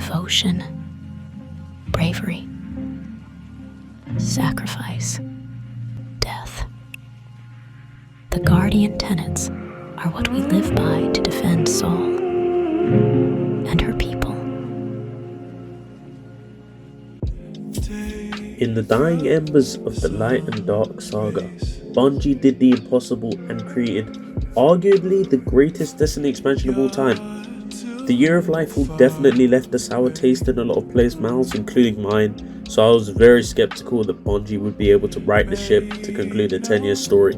devotion, bravery, sacrifice, death. The guardian tenets are what we live by to defend Saul and her people. In the dying embers of the Light and Dark saga, Bungie did the impossible and created arguably the greatest Destiny expansion of all time. The Year of Lightfall definitely left a sour taste in a lot of players' mouths, including mine, so I was very skeptical that Bungie would be able to right the ship to conclude a 10-year story.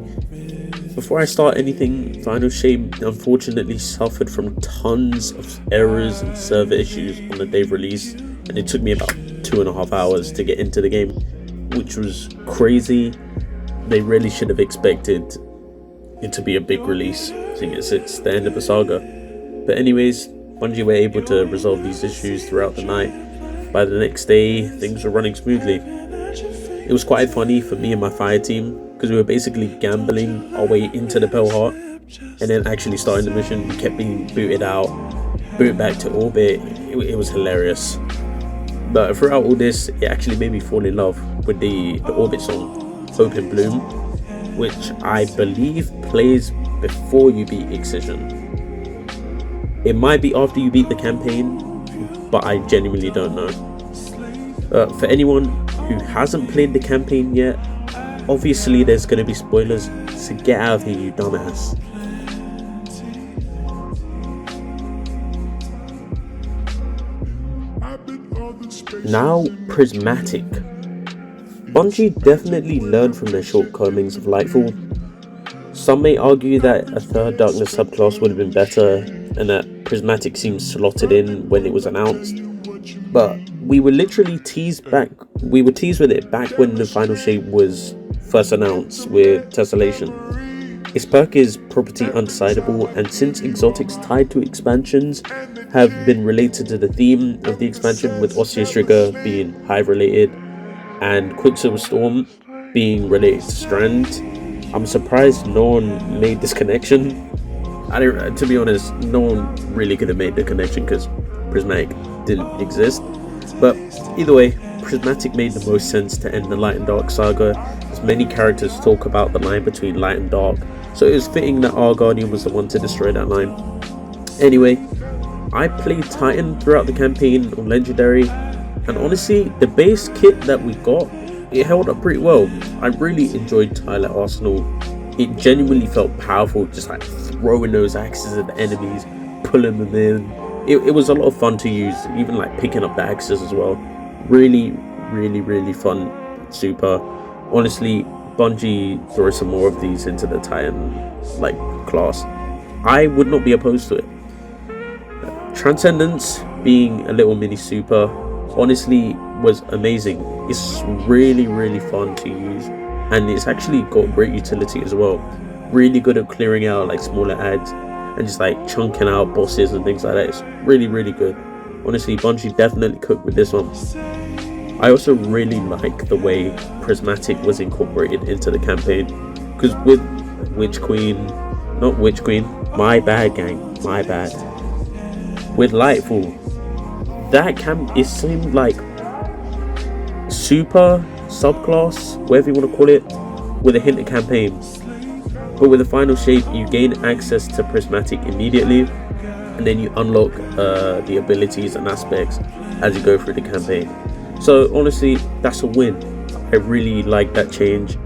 Before I start anything, Final Shape unfortunately suffered from tons of errors and server issues on the day of release, and it took me about 2.5 hours to get into the game, which was crazy. They really should have expected it to be a big release, seeing as it's the end of the saga. But anyways, Bungie were able to resolve these issues throughout the night. By the next day, things were running smoothly. It was quite funny for me and my fire team, because we were basically gambling our way into the Pearl Heart, and then actually starting the mission. We kept being booted out, booted back to orbit. It was hilarious. But throughout all this, it actually made me fall in love with the orbit song, Hope in Bloom, which I believe plays before you beat Excision. It might be after you beat the campaign, but I genuinely don't know. For anyone who hasn't played the campaign yet, obviously there's going to be spoilers, so get out of here, you dumbass. Now, Prismatic. Bungie definitely learned from their shortcomings of Lightfall. Some may argue that a third Darkness subclass would have been better, and that Prismatic seems slotted in when it was announced. But we were teased with it back when the Final Shape was first announced with Tessellation. Its perk is property undecidable, and since exotics tied to expansions have been related to the theme of the expansion, with Osseous Trigger being Hive related and Quicksilver Storm being related to Strand, I'm surprised no one made this connection. To be honest, no one really could have made the connection because Prismatic didn't exist. But either way, Prismatic made the most sense to end the Light and Dark saga, as many characters talk about the line between Light and Dark, so it was fitting that our Guardian was the one to destroy that line. Anyway, I played Titan throughout the campaign on Legendary, and honestly, the base kit that we got, it held up pretty well. I really enjoyed Tyler Arsenal. It genuinely felt powerful, just like throwing those axes at the enemies, pulling them in. It was a lot of fun to use, even like picking up the axes as well. Really fun, super. Honestly, Bungie throw some more of these into the Titan class. I would not be opposed to it. Transcendence being a little mini super, honestly was amazing. It's really fun to use, and it's actually got great utility as well. Really good at clearing out smaller ads and just chunking out bosses and things like that. It's really good. Honestly, Bungie definitely cooked with this one. I also really like the way Prismatic was incorporated into the campaign, because with my bad gang, my bad. With Lightfall, it seemed like super subclass, whatever you want to call it, with a hint of campaign. But with the Final Shape, you gain access to Prismatic immediately, and then you unlock the abilities and aspects as you go through the campaign. So honestly, that's a win. I really like that change,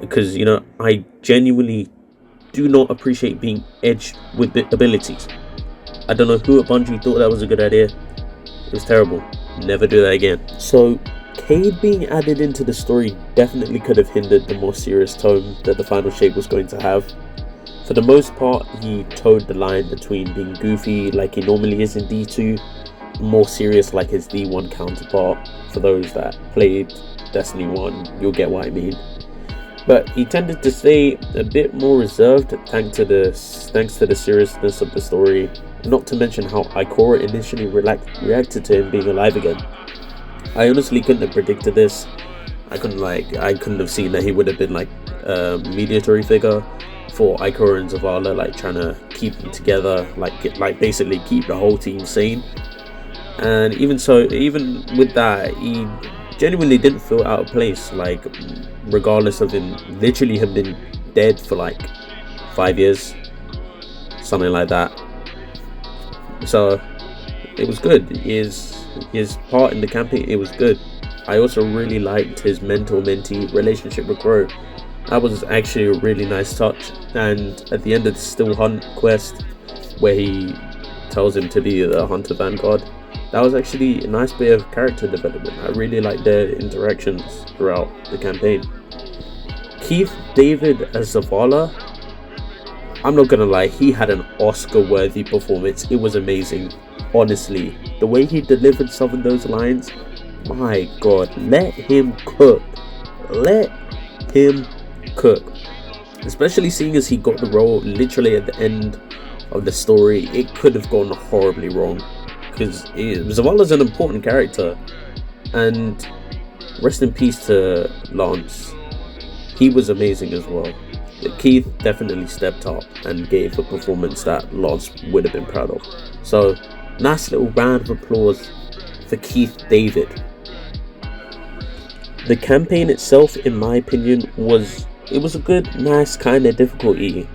because I genuinely do not appreciate being edged with abilities. I don't know who at Bungie thought that was a good idea. It was terrible. Never do that again. So Cade being added into the story definitely could have hindered the more serious tone that the Final Shape was going to have. For the most part, he towed the line between being goofy like he normally is in D2, more serious like his D1 counterpart. For those that played Destiny 1, you'll get what I mean. But he tended to stay a bit more reserved thanks to the seriousness of the story, not to mention how Ikora initially reacted to him being alive again. I honestly couldn't have predicted this. I couldn't have seen that he would have been a mediatory figure for Ikora and Zavala, trying to keep them together, basically keep the whole team sane. And even so, even with that, he genuinely didn't feel out of place. Like, regardless of him being dead for like 5 years, something like that. So it was good. His part in the campaign, it was good. I also really liked his mentor-mentee relationship with Crow. That was actually a really nice touch. And at the end of the Still Hunt quest, where he tells him to be the Hunter Vanguard, that was actually a nice bit of character development. I really liked their interactions throughout the campaign. Keith David as Zavala, I'm not gonna lie, he had an Oscar-worthy performance. It was amazing. Honestly, the way he delivered some of those lines, my god, let him cook. Let him cook. Especially seeing as he got the role literally at the end of the story, it could have gone horribly wrong. Because Zavala's an important character, and rest in peace to Lance. He was amazing as well. Keith definitely stepped up and gave a performance that Lance would have been proud of. So, nice little round of applause for Keith David. The campaign itself, in my opinion, was a good, nice kind of difficulty.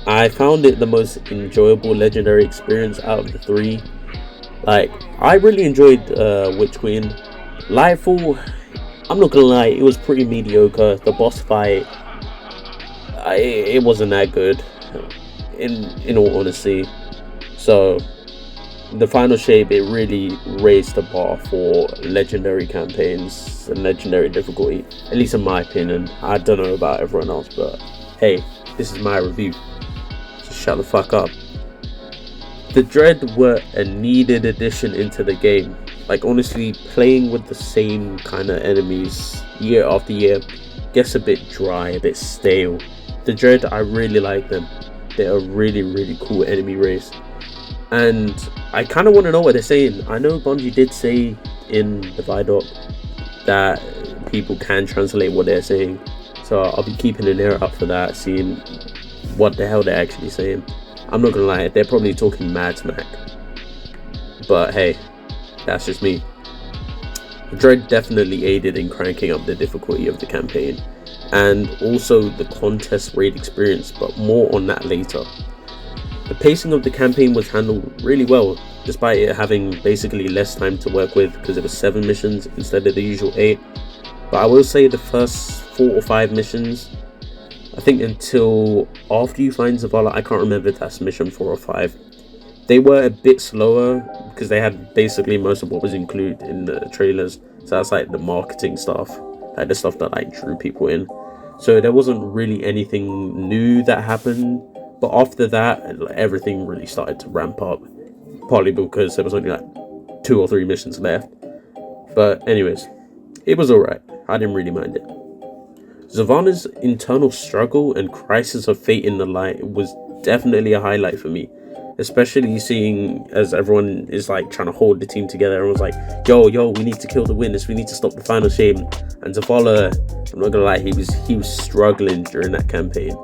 I found it the most enjoyable legendary experience out of the three. Like, I really enjoyed Witch Queen. Lightfall, I'm not gonna lie, it was pretty mediocre. The boss fight, it wasn't that good, in all honesty. So, the final shape, it really raised the bar for legendary campaigns and legendary difficulty, at least in my opinion. I don't know about everyone else, but hey, this is my review, so shut the fuck up. The Dread were a needed addition into the game. Like, honestly, playing with the same kind of enemies year after year gets a bit dry, a bit stale. The Dread, I really like them. They're a really, really cool enemy race. And I kind of want to know what they're saying. I know Bungie did say in the Vidoc that people can translate what they're saying. So I'll be keeping an ear out for that, seeing what the hell they're actually saying. I'm not gonna lie, they're probably talking mad smack. But hey, that's just me. Dread definitely aided in cranking up the difficulty of the campaign, and also the contest raid experience, but more on that later. The pacing of the campaign was handled really well, despite it having basically less time to work with because it was 7 missions instead of the usual 8. But I will say the first 4 or 5 missions, I think until after you find Zavala, I can't remember if that's mission 4 or 5, they were a bit slower because they had basically most of what was included in the trailers. So that's like the marketing stuff, like the stuff that like drew people in. So there wasn't really anything new that happened. But after that, everything really started to ramp up, partly because there was only like 2 or 3 missions left. But anyways, it was alright. I didn't really mind it. Zavana's internal struggle and crisis of fate in the light was definitely a highlight for me. Especially seeing as everyone is like trying to hold the team together. Everyone's like, yo, we need to kill the witness. We need to stop the final shame. And Zavala, I'm not gonna lie, he was struggling during that campaign.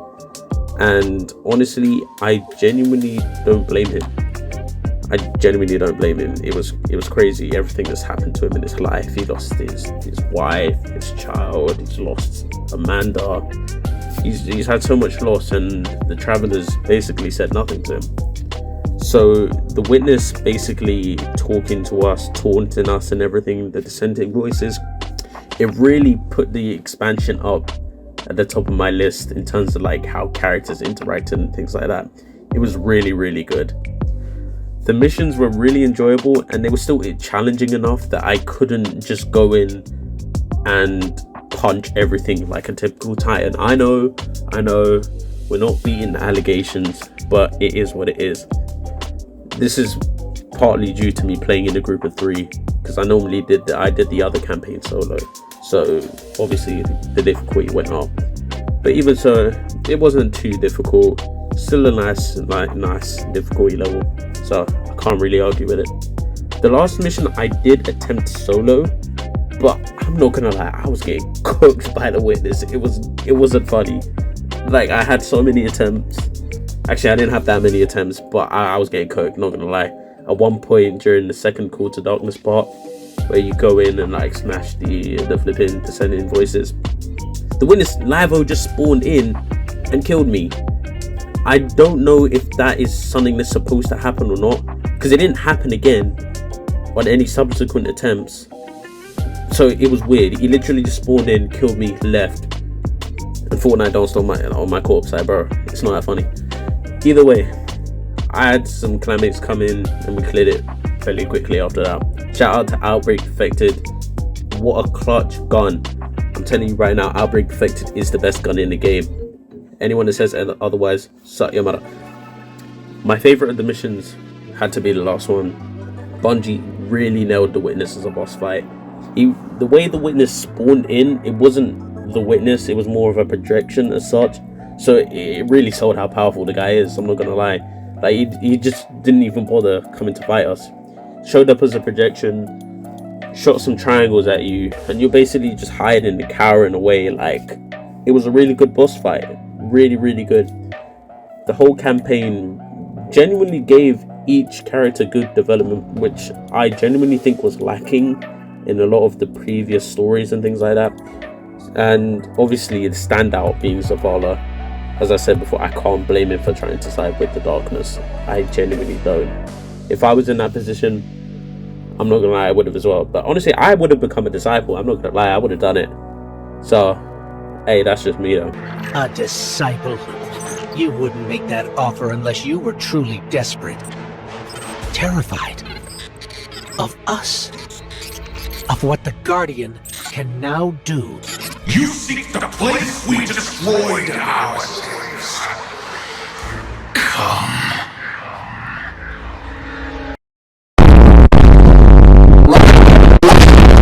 And honestly, I genuinely don't blame him. It was crazy, everything that's happened to him in his life. He lost his wife, his child, he's lost Amanda. He's had so much loss, and the Travelers basically said nothing to him. So the witness basically talking to us, taunting us and everything, the dissenting voices, it really put the expansion up at the top of my list in terms of like how characters interacted and things like that. It was really, really good. The missions were really enjoyable, and they were still challenging enough that I couldn't just go in and punch everything like a typical Titan. I know, we're not beating allegations, but it is what it is. This is partly due to me playing in a group of 3, because I normally did the other campaign solo. So obviously the difficulty went up, but even so, it wasn't too difficult. Still a nice difficulty level, so I can't really argue with it. The last mission I did attempt solo, but I'm not gonna lie, I was getting cooked by the witness. It wasn't funny. Like, I had so many attempts. Actually, I didn't have that many attempts, but I was getting cooked, not gonna lie. at one point during the second Call to Darkness part, where you go in and like smash the flipping descending voices. The witness Livo just spawned in and killed me. I don't know if that is something that's supposed to happen or not, because it didn't happen again on any subsequent attempts. So it was weird. He literally just spawned in, killed me, left, and Fortnite danced on my corpse. Like, bro, it's not that funny. Either way, I had some calamities come in and we cleared it fairly quickly after that. Shout out to Outbreak Perfected. What a clutch gun. I'm telling you right now, Outbreak Perfected is the best gun in the game. Anyone that says otherwise, suck your mother. My favorite of the missions had to be the last one. Bungie really nailed the Witness as a boss fight. The way the Witness spawned in, it wasn't the Witness, it was more of a projection as such. So it really showed how powerful the guy is, I'm not gonna lie. Like, he just didn't even bother coming to fight us. Showed up as a projection, shot some triangles at you, and you're basically just hiding and cowering away. Like, it was a really good boss fight. Really, really good. The whole campaign genuinely gave each character good development, which I genuinely think was lacking in a lot of the previous stories and things like that. And obviously the standout being Zavala. As I said before, I can't blame him for trying to side with the darkness. I genuinely don't. If I was in that position, I'm not gonna lie, I would have as well. But honestly, I would have become a disciple. I'm not gonna lie, I would have done it. So, hey, that's just me though. A disciple? You wouldn't make that offer unless you were truly desperate. Terrified. Of us. Of what the Guardian can now do. You seek the place we destroyed ourselves. Come.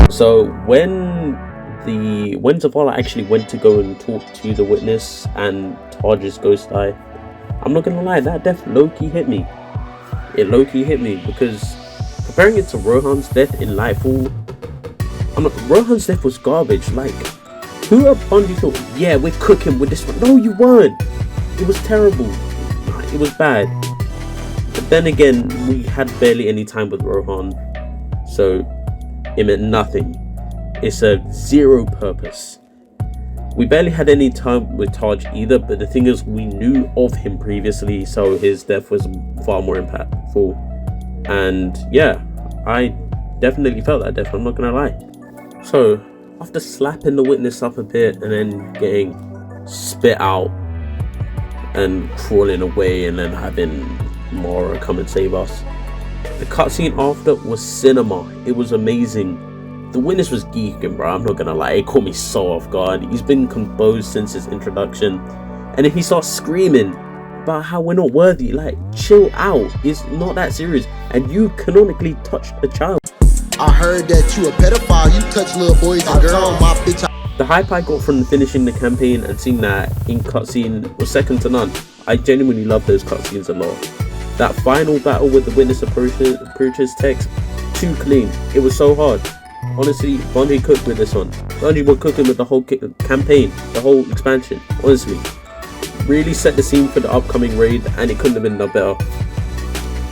So when Zavala actually went to go and talk to the Witness and Taj's ghost eye, I'm not gonna lie, that death low-key hit me. It low-key hit me because comparing it to Rohan's death in Lightfall, Rohan's death was garbage. Like, who at Bungie thought, yeah, we're cooking with this one? No, you weren't. It was terrible. It was bad. But then again, we had barely any time with Rohan, so it meant nothing. It served zero purpose. We barely had any time with Taj either, but the thing is, we knew of him previously, so his death was far more impactful. And yeah, I definitely felt that death, I'm not gonna lie. So, after slapping the Witness up a bit and then getting spit out and crawling away and then having Mara come and save us, the cutscene after was cinema. It was amazing. The Witness was geeking, bro, I'm not gonna lie. It caught me so off guard. He's been composed since his introduction, and if he starts screaming about how we're not worthy, like, chill out. It's not that serious, and you canonically touched a child. I heard that you a pedophile, you touch little boys and girls, my bitch. The hype I got from finishing the campaign and seeing that in cutscene was second to none. I genuinely love those cutscenes a lot. That final battle with the Witness approaches text, too clean. It was so hard. Honestly, Bungie cooked with this one. Bungie were cooking with the whole campaign, the whole expansion. Honestly, really set the scene for the upcoming raid, and it couldn't have been done better.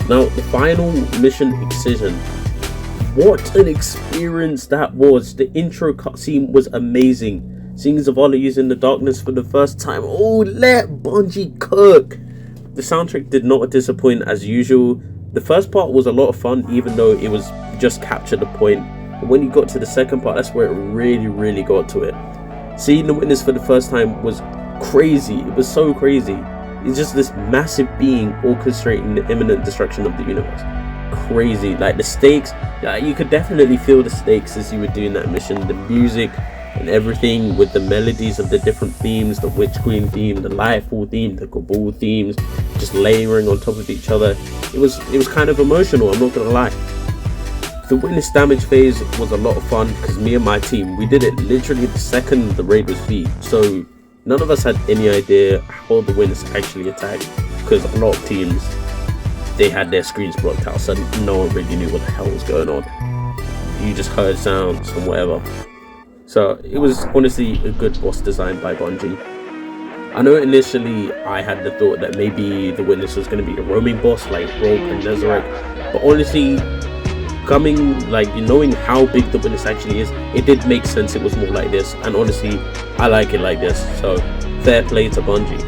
Now, the final mission, Excision. What an experience that was. The intro cutscene was amazing. Seeing Zavala using the darkness for the first time. Oh, let Bungie cook. The soundtrack did not disappoint as usual. The first part was a lot of fun, even though it was just captured the point. But when you got to the second part, that's where it really got to it. Seeing the Witness for the first time was crazy. It was so crazy. It's just this massive being orchestrating the imminent destruction of the universe. Crazy. Like, the stakes, you could definitely feel the stakes as you were doing that mission. The music and everything with the melodies of the different themes, the Witch Queen theme, the Lightfall theme, the Cabal themes, just layering on top of each other. It was kind of emotional, I'm not gonna lie. The Witness damage phase was a lot of fun because me and my team, we did it literally the second the raid was beat. So none of us had any idea how the Witness actually attacked, because a lot of teams, they had their screens blocked out, so no one really knew what the hell was going on. You just heard sounds and whatever. So it was honestly a good boss design by Bungie. I know initially I had the thought that maybe the Witness was going to be a roaming boss like Rogue and Nezarec, But honestly, knowing how big the witness actually is, it did make sense it was more like this, and honestly, I like it like this, so fair play to Bungie.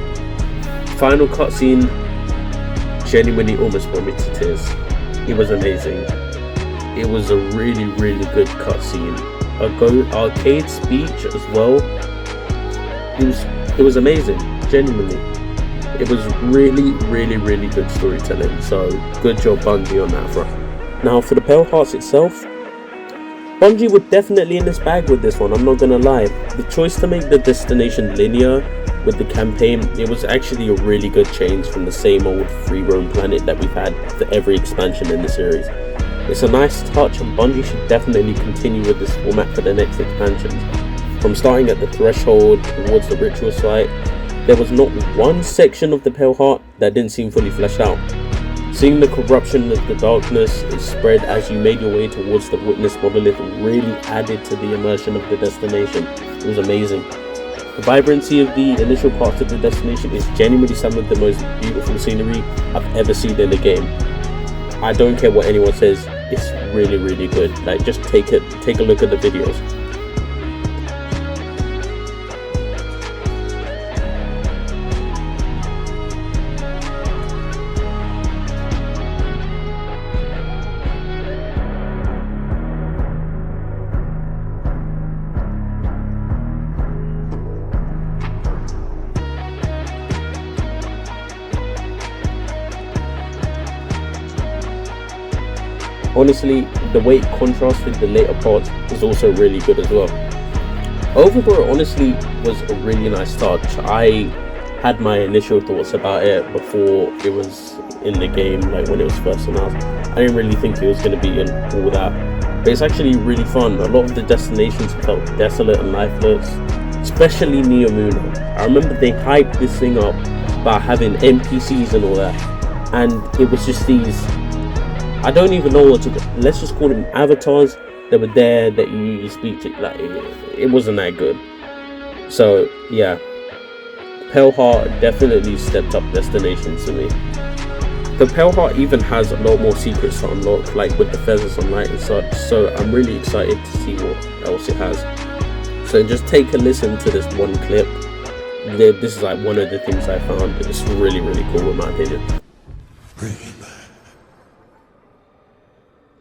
Final cutscene genuinely almost brought me to tears. It was amazing. It was a really, really good cutscene. A arcade speech as well. It was amazing, genuinely. It was really, really, really good storytelling, so good job Bungie on that front. Now for the Pale Hearts itself, Bungie were definitely in this bag with this one, I'm not gonna lie. The choice to make the destination linear with the campaign, it was actually a really good change from the same old free roam planet that we've had for every expansion in the series. It's a nice touch, and Bungie should definitely continue with this format for the next expansions. From starting at the threshold towards the ritual site, there was not one section of the Pale Heart that didn't seem fully fleshed out. Seeing the corruption of the darkness is spread as you made your way towards the witness monolith really added to the immersion of the destination. It was amazing. The vibrancy of the initial parts of the destination is genuinely some of the most beautiful scenery I've ever seen in a game. I don't care what anyone says, it's really, really good. Like, just take a look at the videos. Honestly, the way it contrasts with the later parts is also really good as well. Overall, honestly, was a really nice touch. I had my initial thoughts about it before it was in the game, like when it was first announced. I didn't really think it was going to be in all that, but it's actually really fun. A lot of the destinations felt desolate and lifeless, especially Neo Muna. I remember they hyped this thing up by having NPCs and all that, and it was just these, I don't even know what to, let's just call them avatars that were there that you speak to. Like, it wasn't that good. So yeah, Pale Heart definitely stepped up destinations to me. The Pale Heart even has a lot more secrets to unlock, like with the feathers on light and such, so I'm really excited to see what else it has. So just take a listen to this one clip. This is like one of the things I found. It's really, really cool in my opinion. Bring him back.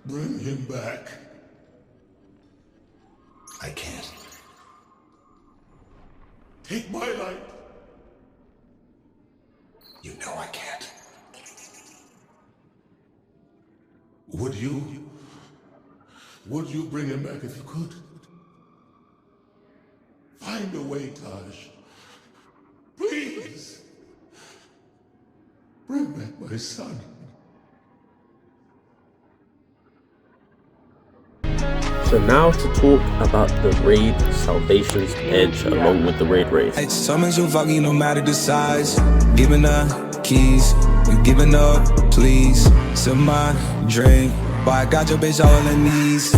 Bring him back. I can't. Take my light. You know I can't. Would you bring him back if you could? Find a way, Taj. Please. Bring back my son. So now to talk about the raid Salvation's Edge along with the raid race. It's summons you fucking no matter the size. Giving up keys, you giving up, please. Sip my drink, but I got your bitch all on her knees.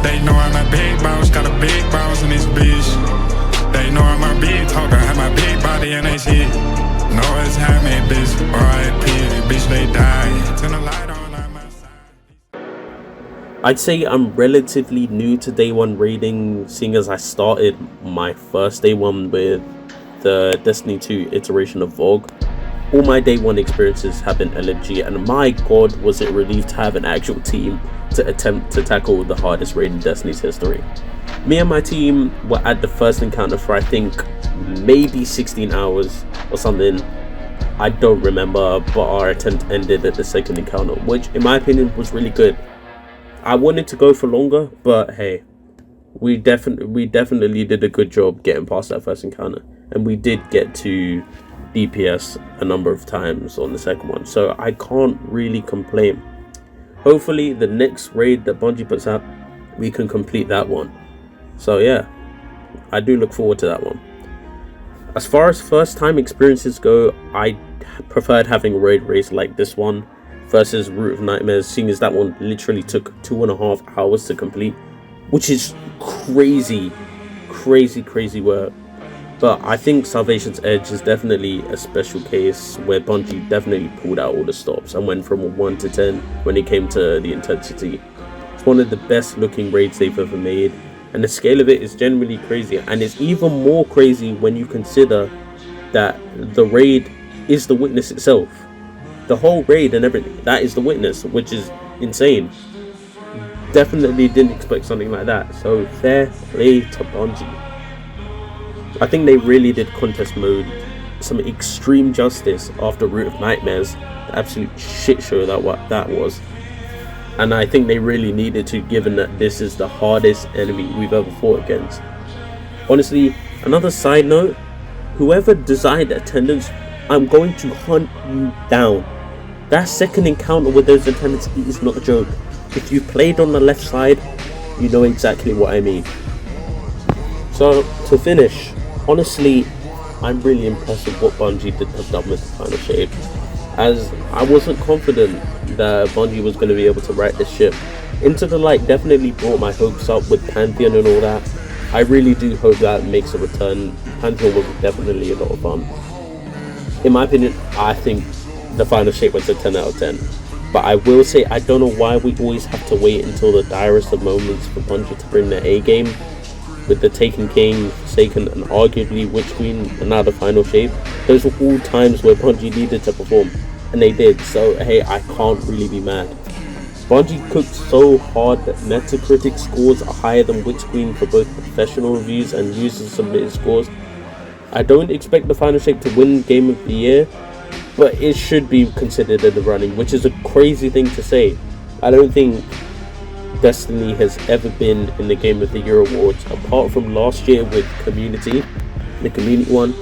They know I'm a big boss, got a big boss in this bitch. They know I'm a big talker, have my big body and they shit. Know it's how me, bitch, R.I.P. Bitch, they die. Turn the light on. I'd say I'm relatively new to day one raiding, seeing as I started my first day one with the Destiny 2 iteration of Vogue. All my day one experiences have been LFG, and my god was it relieved to have an actual team to attempt to tackle the hardest raid in Destiny's history. Me and my team were at the first encounter for I think maybe 16 hours or something. I don't remember, but our attempt ended at the second encounter, which in my opinion was really good. I wanted to go for longer, but hey, we definitely did a good job getting past that first encounter, and we did get to DPS a number of times on the second one, so I can't really complain. Hopefully the next raid that Bungie puts out, we can complete that one. So yeah, I do look forward to that one. As far as first time experiences go, I preferred having a raid race like this one versus Route of Nightmares, seeing as that one literally took 2.5 hours to complete, which is crazy work. But I think Salvation's Edge is definitely a special case where Bungie definitely pulled out all the stops and went from a 1 to 10 when it came to the intensity. It's one of the best looking raids they've ever made, and the scale of it is genuinely crazy, and it's even more crazy when you consider that the raid is the Witness itself. The whole raid and everything, that is the Witness, which is insane. Definitely didn't expect something like that, so fair play to Bungie. I think they really did contest mode some extreme justice after Root of Nightmares, the absolute shit show that what that was. And I think they really needed to, given that this is the hardest enemy we've ever fought against. Honestly, another side note, whoever designed attendance, I'm going to hunt you down. That second encounter with those attendants is not a joke. If you played on the left side, you know exactly what I mean. So, to finish, honestly, I'm really impressed with what Bungie have done with the final shape, as I wasn't confident that Bungie was going to be able to right this ship. Into the Light definitely brought my hopes up with Pantheon and all that. I really do hope that makes a return. Pantheon was definitely a lot of fun. In my opinion, I think the final shape was a 10 out of 10. But I will say, I don't know why we always have to wait until the direst of moments for Bungie to bring their A game. With the Taken King, Forsaken, and arguably Witch Queen, and now the final shape. Those were all times where Bungie needed to perform, and they did, so hey, I can't really be mad. Bungie cooked so hard that Metacritic scores are higher than Witch Queen for both professional reviews and user submitted scores. I don't expect the final shape to win Game of the Year, but it should be considered in the running, which is a crazy thing to say. I don't think Destiny has ever been in the Game of the Year awards, apart from last year with Community, the Community one.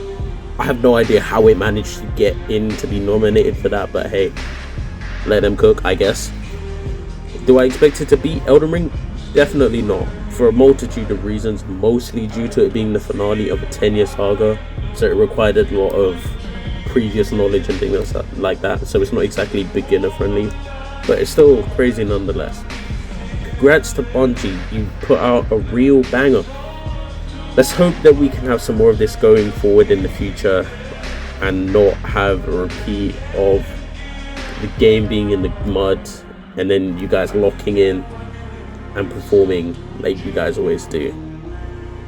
I have no idea how it managed to get in to be nominated for that, but hey, let them cook, I guess. Do I expect it to beat Elden Ring? Definitely not, for a multitude of reasons, mostly due to it being the finale of a 10-year saga, so it required a lot of previous knowledge and things like that, so it's not exactly beginner friendly, but it's still crazy nonetheless. Congrats to Bungie, you put out a real banger. Let's hope that we can have some more of this going forward in the future and not have a repeat of the game being in the mud and then you guys locking in and performing like you guys always do.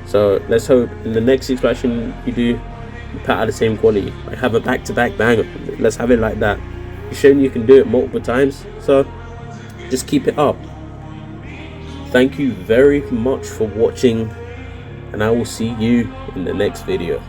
So let's hope in the next expansion you do, you put out the same quality, like have a back-to-back banger. Let's have it like that. You've shown you can do it multiple times, so just keep it up. Thank you very much for watching, and I will see you in the next video.